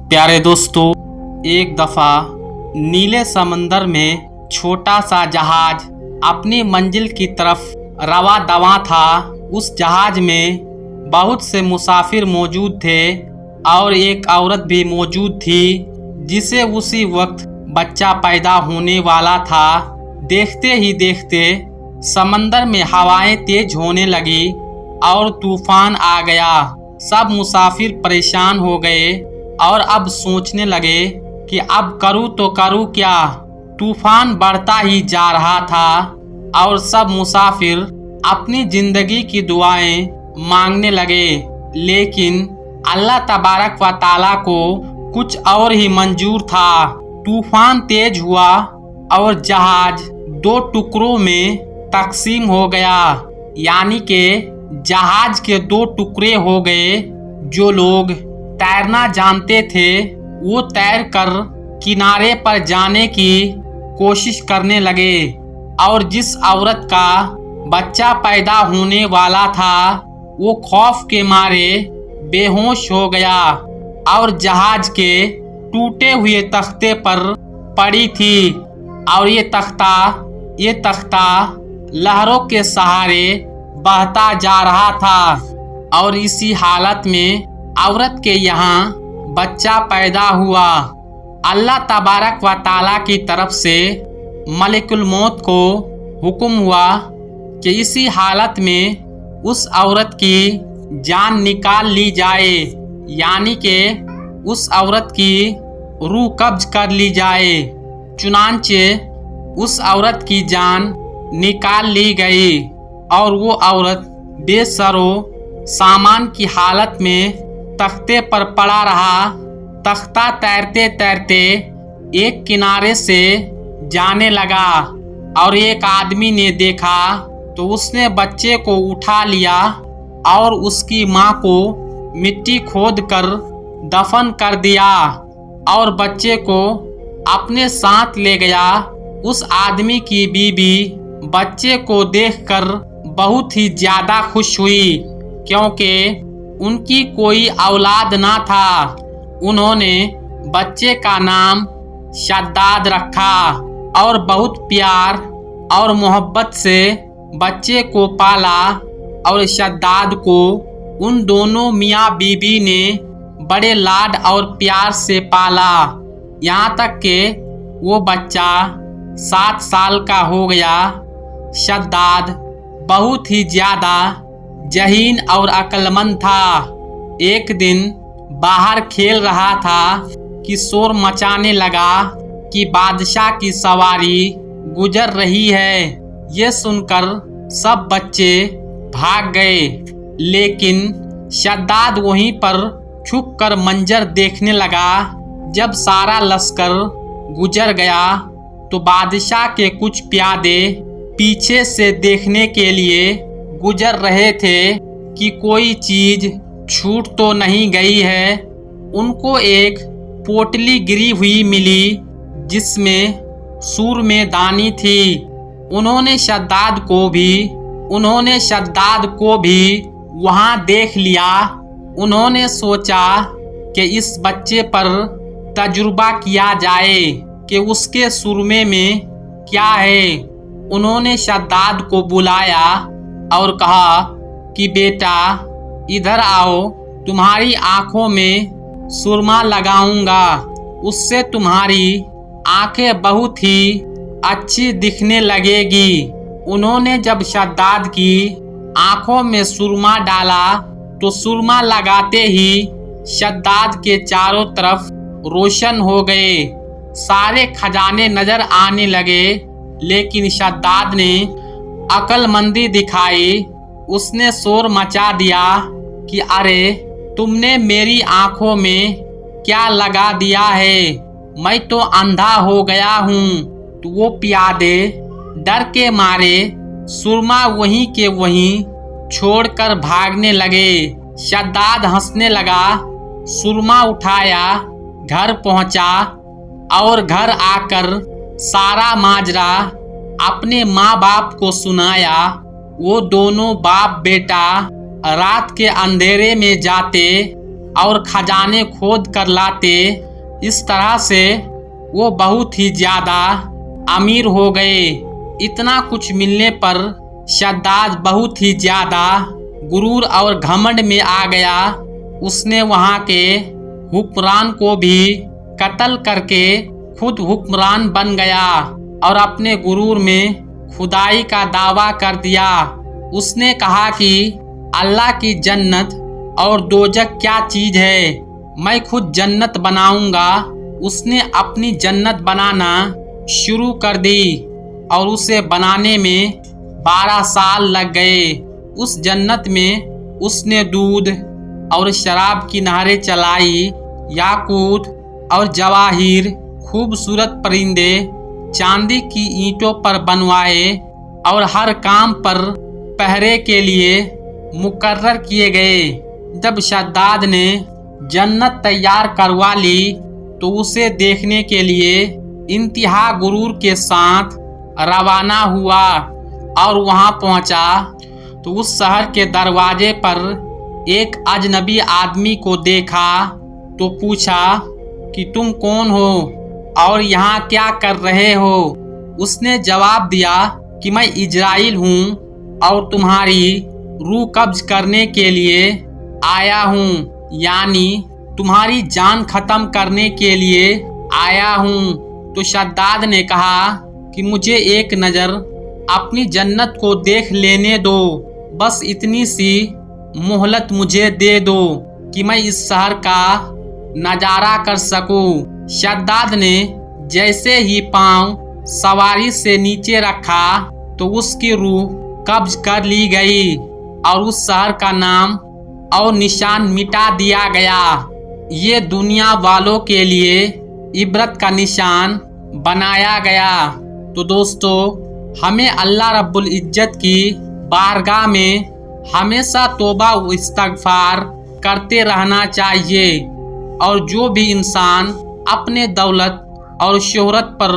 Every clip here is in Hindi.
प्यारे दोस्तों, एक दफ़ा नीले समंदर में छोटा सा जहाज अपनी मंजिल की तरफ रवा दवा था। उस जहाज में बहुत से मुसाफिर मौजूद थे और एक औरत भी मौजूद थी जिसे उसी वक्त बच्चा पैदा होने वाला था। देखते ही देखते समंदर में हवाएं तेज होने लगी और तूफान आ गया। सब मुसाफिर परेशान हो गए और अब सोचने लगे कि अब करूँ तो करूँ क्या। तूफान बढ़ता ही जा रहा था और सब मुसाफिर अपनी जिंदगी की दुआएं मांगने लगे, लेकिन अल्लाह तबारक व ताला को कुछ और ही मंजूर था। तूफान तेज हुआ और जहाज दो टुकड़ों में तकसीम हो गया, यानी कि जहाज के दो टुकड़े हो गए। जो लोग तैरना जानते थे वो तैर कर किनारे पर जाने की कोशिश करने लगे और जिस औरत का बच्चा पैदा होने वाला था वो खौफ के मारे बेहोश हो गया और जहाज के टूटे हुए तख्ते पर पड़ी थी और ये तख्ता लहरों के सहारे बहता जा रहा था। और इसी हालत में औरत के यहाँ बच्चा पैदा हुआ। अल्लाह तबारक व ताला की तरफ से मलिकुल मौत को हुक्म हुआ कि इसी हालत में उस औरत की जान निकाल ली जाए, यानी कि उस औरत की रूह कब्ज कर ली जाए। चुनांचे उस औरत की जान निकाल ली गई और वो औरत बेसरो सामान की हालत में तख्ते पर पड़ा रहा। तख्ता तैरते तैरते एक किनारे से जाने लगा और एक आदमी ने देखा तो उसने बच्चे को उठा लिया और उसकी माँ को मिट्टी खोद कर दफन कर दिया और बच्चे को अपने साथ ले गया। उस आदमी की बीबी बच्चे को देखकर बहुत ही ज्यादा खुश हुई, क्योंकि उनकी कोई औलाद ना था। उन्होंने बच्चे का नाम शद्दाद रखा और बहुत प्यार और मोहब्बत से बच्चे को पाला और शद्दाद को उन दोनों मियाँ बीबी ने बड़े लाड और प्यार से पाला, यहाँ तक कि वो बच्चा 7 साल का हो गया। शद्दाद बहुत ही ज्यादा जहीन और अक्लमंद था। एक दिन बाहर खेल रहा था कि शोर मचाने लगा कि बादशाह की सवारी गुजर रही है। ये सुनकर सब बच्चे भाग गए, लेकिन शद्दाद वहीं पर छुप कर मंजर देखने लगा। जब सारा लश्कर गुजर गया तो बादशाह के कुछ प्यादे पीछे से देखने के लिए गुजर रहे थे कि कोई चीज छूट तो नहीं गई है। उनको एक पोटली गिरी हुई मिली जिसमें सूरमें दानी थी। उन्होंने शद्दाद को भी वहां देख लिया। उन्होंने सोचा कि इस बच्चे पर तजुर्बा किया जाए कि उसके सुरमे में क्या है। उन्होंने शद्दाद को बुलाया और कहा कि बेटा इधर आओ, तुम्हारी आंखों में सुरमा लगाऊंगा, उससे तुम्हारी आंखें बहुत ही अच्छी दिखने लगेगी। उन्होंने जब शद्दाद की आंखों में सुरमा डाला तो सुरमा लगाते ही शद्दाद के चारों तरफ रोशन हो गए, सारे खजाने नजर आने लगे। लेकिन शद्दाद ने अक्लमंदी दिखाई। उसने शोर मचा दिया कि अरे तुमने मेरी आंखों में क्या लगा दिया है, मैं तो अंधा हो गया हूँ। तो वो प्यादे डर के मारे सुरमा वहीं के वहीं छोड़कर भागने लगे। शद्दाद हंसने लगा, सुरमा उठाया, घर पहुंचा और घर आकर सारा माजरा अपने माँ बाप को सुनाया। वो दोनों बाप बेटा रात के अंधेरे में जाते और खजाने खोद कर लाते। इस तरह से वो बहुत ही ज़्यादा अमीर हो गए। इतना कुछ मिलने पर शद्दाद बहुत ही ज़्यादा गुरूर और घमंड में आ गया। उसने वहाँ के हुक्मरान को भी कत्ल करके खुद हुक्मरान बन गया और अपने गुरूर में खुदाई का दावा कर दिया। उसने कहा कि अल्लाह की जन्नत और दोजख क्या चीज़ है, मैं खुद जन्नत बनाऊंगा। उसने अपनी जन्नत बनाना शुरू कर दी और उसे बनाने में 12 साल लग गए। उस जन्नत में उसने दूध और शराब की नहरें चलाई, याकूत और जवाहिर, खूबसूरत परिंदे चांदी की ईंटों पर बनवाए और हर काम पर पहरे के लिए मुकर्रर किए गए। जब शद्दाद ने जन्नत तैयार करवा ली तो उसे देखने के लिए इंतहा गुरूर के साथ रवाना हुआ और वहां पहुंचा तो उस शहर के दरवाजे पर एक अजनबी आदमी को देखा तो पूछा कि तुम कौन हो और यहाँ क्या कर रहे हो। उसने जवाब दिया कि मैं इजराइल हूँ और तुम्हारी रूह कब्ज करने के लिए आया हूँ, यानी तुम्हारी जान खत्म करने के लिए आया हूँ। तो शद्दाद ने कहा कि मुझे एक नज़र अपनी जन्नत को देख लेने दो, बस इतनी सी मोहलत मुझे दे दो कि मैं इस शहर का नज़ारा कर सकूं। शद्दाद ने जैसे ही पांव सवारी से नीचे रखा तो उसकी रूह कब्ज कर ली गई और उस शहर का नाम और निशान मिटा दिया गया। ये दुनिया वालों के लिए इबरत का निशान बनाया गया। तो दोस्तों, हमें अल्लाह रब्बुल इज्जत की बारगाह में हमेशा तौबा व इस्तगफार करते रहना चाहिए और जो भी इंसान अपने दौलत और शोहरत पर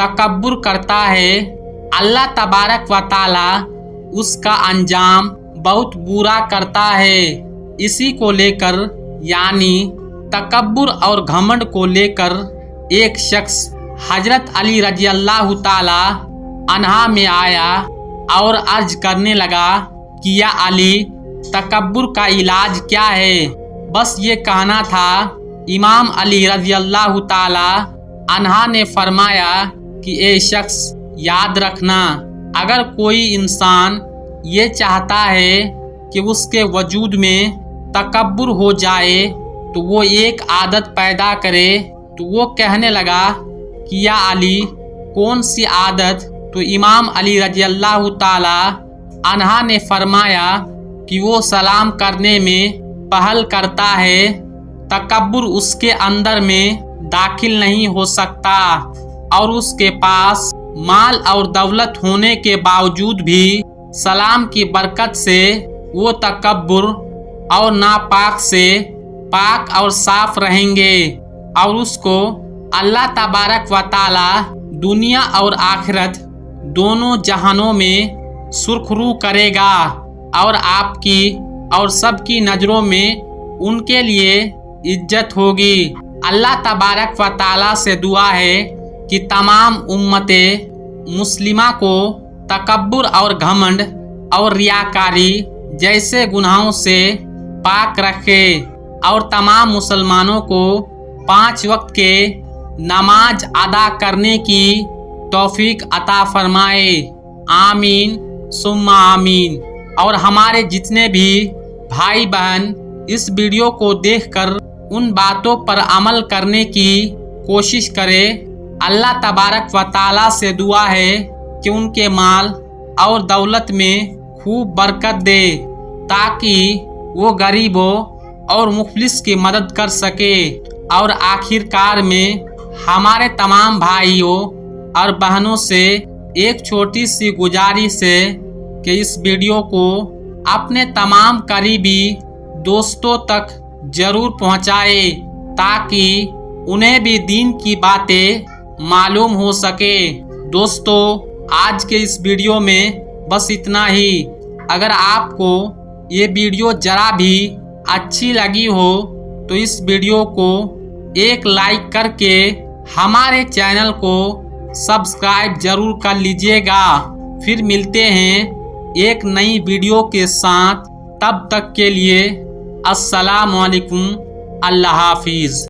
तकब्बुर करता है, अल्लाह तबारक व ताला उसका अंजाम बहुत बुरा करता है। इसी को लेकर यानी तकब्बुर और घमंड को लेकर एक शख्स हजरत अली रजी अल्लाह ताला अन्हा में आया और अर्ज करने लगा कि या अली, तकब्बुर का इलाज क्या है। बस ये कहना था। इमाम अली रजी अल्लाह ताला अन्हा ने फरमाया कि ए शख्स, याद रखना, अगर कोई इंसान ये चाहता है कि उसके वजूद में तकब्बुर हो जाए तो वो एक आदत पैदा करे। तो वो कहने लगा कि या अली, कौन सी आदत। तो इमाम अली रजी अल्लाह ताला अन्हा ने फरमाया कि वो सलाम करने में पहल करता है। तकब्बुर उसके अंदर में दाखिल नहीं हो सकता और उसके पास माल और दौलत होने के बावजूद भी सलाम की बरकत से वो तकब्बुर और नापाक से पाक और साफ रहेंगे और उसको अल्लाह तबारक व ताला दुनिया और आखिरत दोनों जहानों में सुरखरू करेगा और आपकी और सबकी नज़रों में उनके लिए इज्जत होगी। अल्लाह तबारक व ताला से दुआ है कि तमाम उम्मते मुस्लिमा को तकब्बुर और घमंड और रियाकारी जैसे गुनाहों से पाक रखे और तमाम मुसलमानों को 5 वक्त के नमाज अदा करने की तौफीक अता फरमाए। आमीन सुम्मा आमीन। और हमारे जितने भी भाई बहन इस वीडियो को देखकर उन बातों पर अमल करने की कोशिश करें, अल्लाह तबारक व ताला से दुआ है कि उनके माल और दौलत में खूब बरकत दे ताकि वो गरीबों और मुफलिस की मदद कर सके। और आखिरकार में हमारे तमाम भाइयों और बहनों से एक छोटी सी गुजारिश है कि इस वीडियो को अपने तमाम करीबी दोस्तों तक जरूर पहुंचाए ताकि उन्हें भी दीन की बातें मालूम हो सके। दोस्तों, आज के इस वीडियो में बस इतना ही। अगर आपको ये वीडियो जरा भी अच्छी लगी हो तो इस वीडियो को एक लाइक करके हमारे चैनल को सब्सक्राइब जरूर कर लीजिएगा। फिर मिलते हैं एक नई वीडियो के साथ, तब तक के लिए अस्सलाम वालेकुम, अल्लाह हाफिज़।